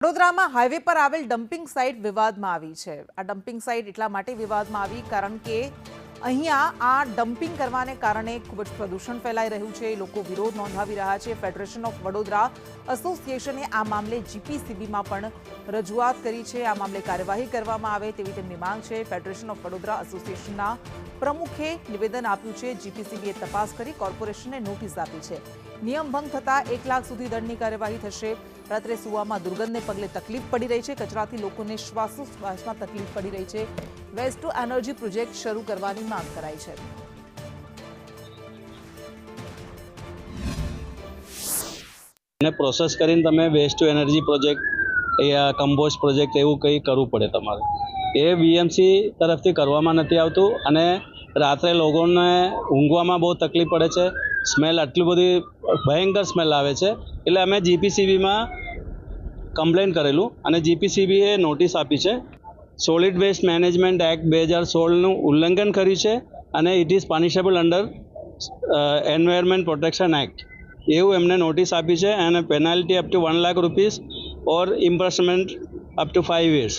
વડોદરામાં હાઈવે પર આવેલ ડમ્પિંગ સાઇટ વિવાદમાં આવી છે। આ ડમ્પિંગ સાઇટ એટલા માટે વિવાદમાં આવી કારણ કે અહીંયા આ ડમ્પિંગ કરવાને કારણે ખૂબ જ પ્રદૂષણ ફેલાઈ રહ્યું છે। લોકો વિરોધ નોંધાવી રહ્યા છે। ફેડરેશન ઓફ વડોદરા એસોસિએશને આ મામલે જીપીસીબીમાં પણ રજૂઆત કરી છે। આ મામલે કાર્યવાહી કરવામાં આવે તેવી તેમની માંગ છે। ફેડરેશન ઓફ વડોદરા એસોસિએશનના પ્રમુખે નિવેદન આપ્યું છે। જીપીસીબીએ તપાસ કરી કોર્પોરેશનને નોટિસ આપી છે। નિયમ ભંગ થતા 1 લાખ સુધી દંડની કાર્યવાહી થશે। રાત્રે સુવામાં દુર્ગંધને પગલે તકલીફ પડી રહી છે। કચરાથી લોકોને શ્વાસોશ્વાસમાં તકલીફ પડી રહી છે। વેસ્ટ ટુ એનર્જી પ્રોજેક્ટ શરૂ કરવાની માંગ કરાઈ છે। ને પ્રોસેસ કરીને તમે વેસ્ટ ટુ એનર્જી પ્રોજેક્ટ યા કમ્પોસ્ટ પ્રોજેક્ટ એવું કંઈ કરવું પડે તમારે। એ વીએમસી તરફથી કરવામાં નથી આવતું અને રાત્રે લોકોને ઊંઘવામાં બહુ તકલીફ પડે છે। સ્મેલ આટલી બધી ભયંકર સ્મેલ આવે છે। એટલે અમે જીપીસીબીમાં કમ્પ્લેન કરેલું અને જીપીસીબીએ નોટિસ આપી છે। સોલિડ વેસ્ટ મેનેજમેન્ટ એક્ટ 2016નું ઉલ્લંઘન કર્યું છે અને it is punishable under environment protection act એવું એમને નોટિસ આપી છે અને penalty up to 1 lakh rupees or imprisonment up to 5 years।